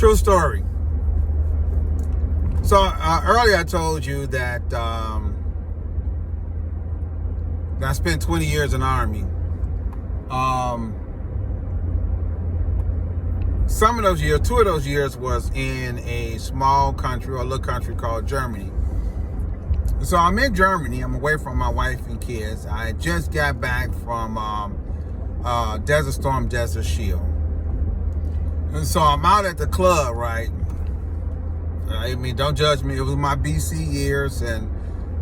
True story. So earlier I told you that I spent 20 years in the Army. Some of those years, 2 of those years was in a small country or a little country called Germany. So I'm in Germany. I'm away from my wife and kids. I just got back from Desert Storm, Desert Shield. And so I'm out at the club, right? I mean, don't judge me. It was my BC years, and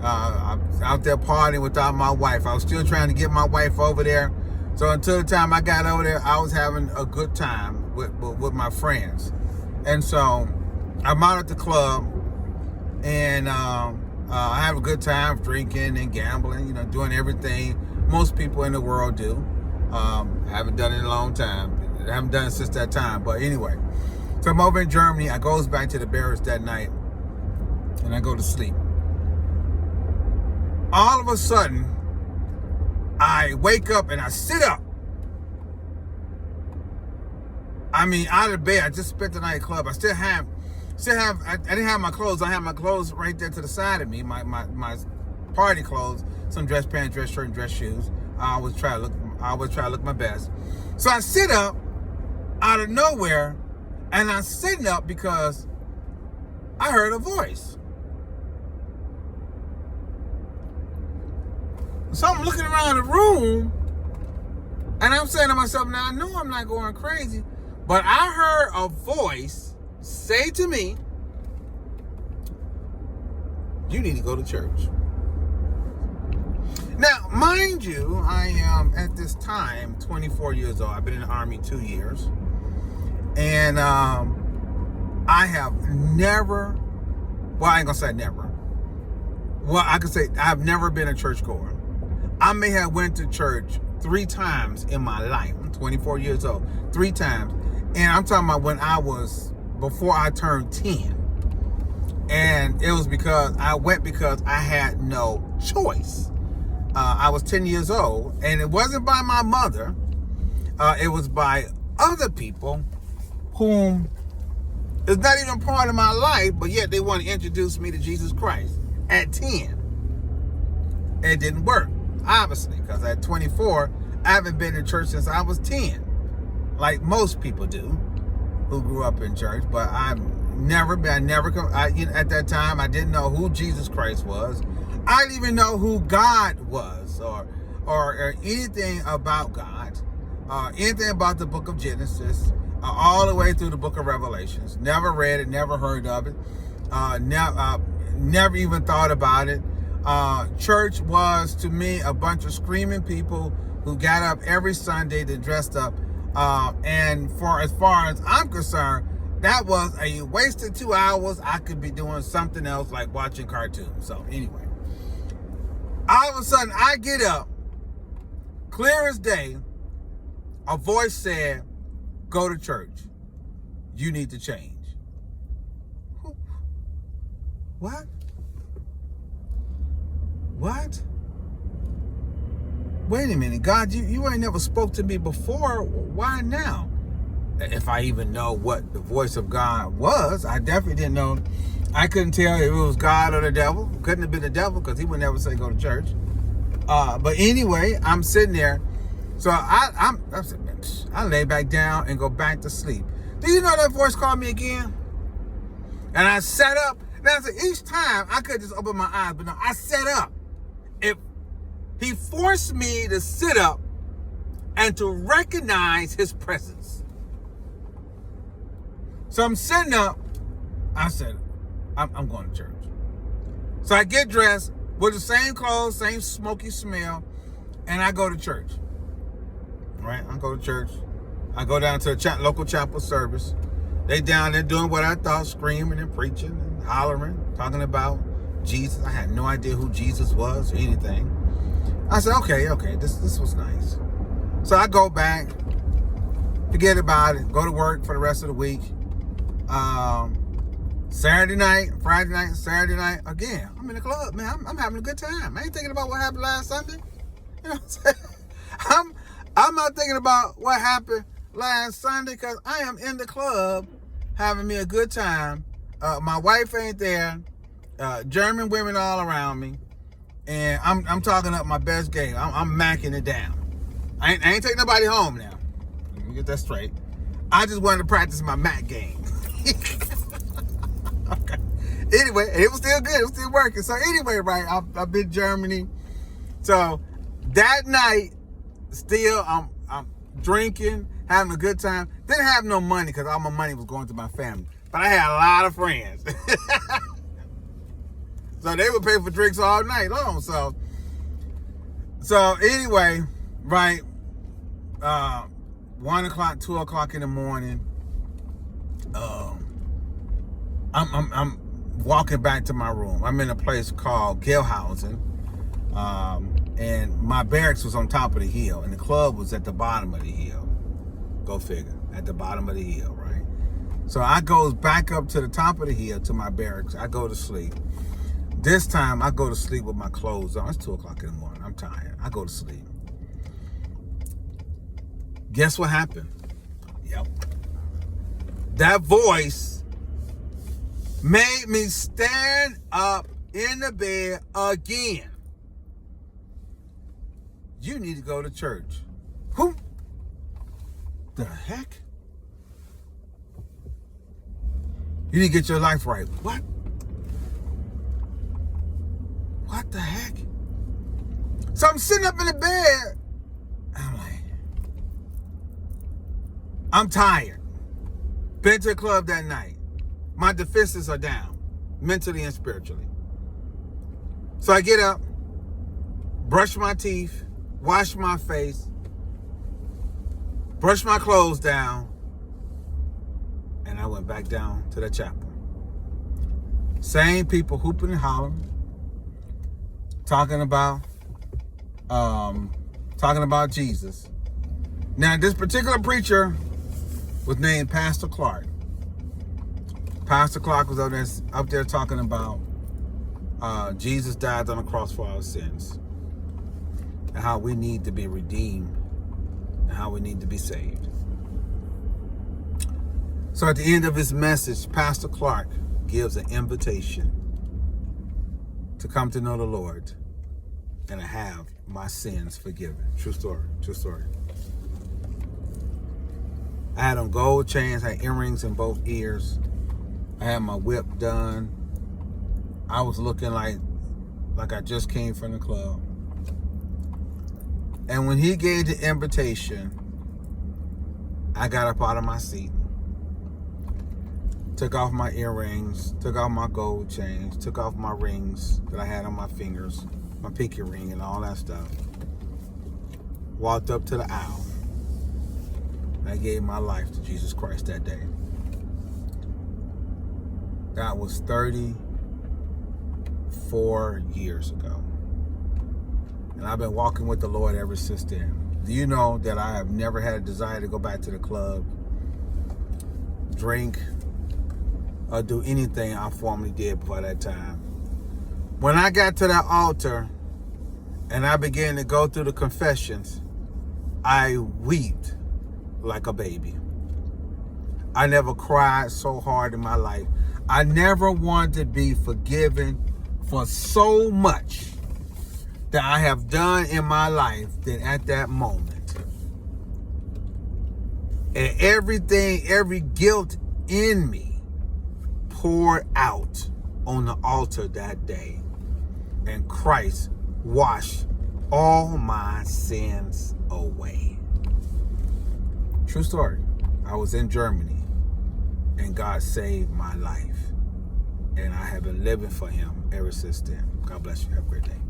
I was out there partying without my wife. I was still trying to get my wife over there. So until the time I got over there, I was having a good time with my friends. And so I'm out at the club, and I have a good time drinking and gambling, doing everything most people in the world do. I haven't done it in a long time. I haven't done it since that time. But anyway, so I'm over in Germany. I goes back to the barracks that night, and I go to sleep. All of a sudden, I wake up and I sit up. I mean, out of bed. I just spent the night at the club. I didn't have my clothes. I had my clothes right there to the side of me. My party clothes, some dress pants, dress shirt, and dress shoes. I always try to look my best. So I sit up out of nowhere, and I'm sitting up because I heard a voice. So I'm looking around the room, and I'm saying to myself, now I know I'm not going crazy, but I heard a voice say to me, you need to go to church. Now, mind you, I am at this time 24 years old. I've been in the Army 2 years. And I have never, well, I ain't gonna say never. Well, I can say I've never been a churchgoer. I may have went to church 3 times in my life. I'm 24 years old, 3 times. And I'm talking about before I turned 10. And it was because I went because I had no choice. I was 10 years old, and it wasn't by my mother. It was by other people whom is not even part of my life, but yet they want to introduce me to Jesus Christ at 10. It didn't work, obviously, because at 24, I haven't been in church since I was 10, like most people do who grew up in church. But at that time, I didn't know who Jesus Christ was. I didn't even know who God was, or anything about God, anything about the book of Genesis, all the way through the book of Revelations. Never read it, never heard of it, never even thought about it. Church was, to me, a bunch of screaming people who got up every Sunday, that dressed up, and for as far as I'm concerned, that was a wasted 2 hours. I could be doing something else, like watching cartoons. So anyway, all of a sudden I get up, clear as day, a voice said, go to church. You need to change. What? What? Wait a minute, God, you ain't never spoke to me before. Why now? If I even know what the voice of God was, I definitely didn't know. I couldn't tell if it was God or the devil. Couldn't have been the devil, because he would never say go to church. But anyway, I'm sitting there. So I lay back down and go back to sleep. Do you know that voice called me again? And I sat up. Now, each time I could just open my eyes, but no, I sat up. He forced me to sit up and to recognize his presence. So I'm sitting up. I said, I'm going to church. So I get dressed with the same clothes, same smoky smell, and I go to church. Right? I go to church. I go down to a local chapel service. They down there doing what I thought, screaming and preaching and hollering, talking about Jesus. I had no idea who Jesus was or anything. I said, okay, this was nice. So I go back, forget about it, go to work for the rest of the week. Saturday night, Friday night, Saturday night, again, I'm in the club, man. I'm having a good time. I ain't thinking about what happened last Sunday. You know what I'm saying? I'm not thinking about what happened last Sunday, because I am in the club having me a good time. My wife ain't there. German women all around me. And I'm talking up my best game. I'm macking it down. I ain't taking nobody home now. Let me get that straight. I just wanted to practice my Mac game. Okay. Anyway, it was still good. It was still working. So anyway, right, I've been in Germany. So that night, still I'm drinking, having a good time. Didn't have no money because all my money was going to my family. But I had a lot of friends. So they would pay for drinks all night long. So anyway, right, 1 o'clock, 2 o'clock in the morning, I'm walking back to my room. I'm in a place called Gelhausen, and my barracks was on top of the hill, and the club was at the bottom of the hill. Go figure, at the bottom of the hill, right? So I goes back up to the top of the hill to my barracks. I go to sleep. This time I go to sleep with my clothes on. It's 2 o'clock in the morning. I'm tired. I go to sleep. Guess what happened? Yep. That voice made me stand up in the bed again. You need to go to church. Who the heck? You need to get your life right. What? What the heck? So I'm sitting up in the bed. I'm like, I'm tired. Been to the club that night. My defenses are down, mentally and spiritually. So I get up, brush my teeth, wash my face, brush my clothes down, and I went back down to the chapel. Same people hooping and hollering, talking about Jesus. Now, this particular preacher was named Pastor Clark. Pastor Clark was up there talking about Jesus died on the cross for our sins, and how we need to be redeemed, and how we need to be saved. So at the end of his message, Pastor Clark gives an invitation to come to know the Lord and to have my sins forgiven. True story, true story. I had on gold chains, had earrings in both ears. I had my whip done. I was looking like I just came from the club. And when he gave the invitation, I got up out of my seat, took off my earrings, took off my gold chains, took off my rings that I had on my fingers, my pinky ring and all that stuff. Walked up to the aisle. I gave my life to Jesus Christ that day. That was 34 years ago. And I've been walking with the Lord ever since then. Do you know that I have never had a desire to go back to the club, drink, or do anything I formerly did before that time? When I got to that altar and I began to go through the confessions, I wept like a baby. I never cried so hard in my life. I never wanted to be forgiven for so much that I have done in my life than at that moment. And everything, every guilt in me poured out on the altar that day. And Christ washed all my sins away. True story. I was in Germany and God saved my life. And I have been living for him ever since then. God bless you. Have a great day.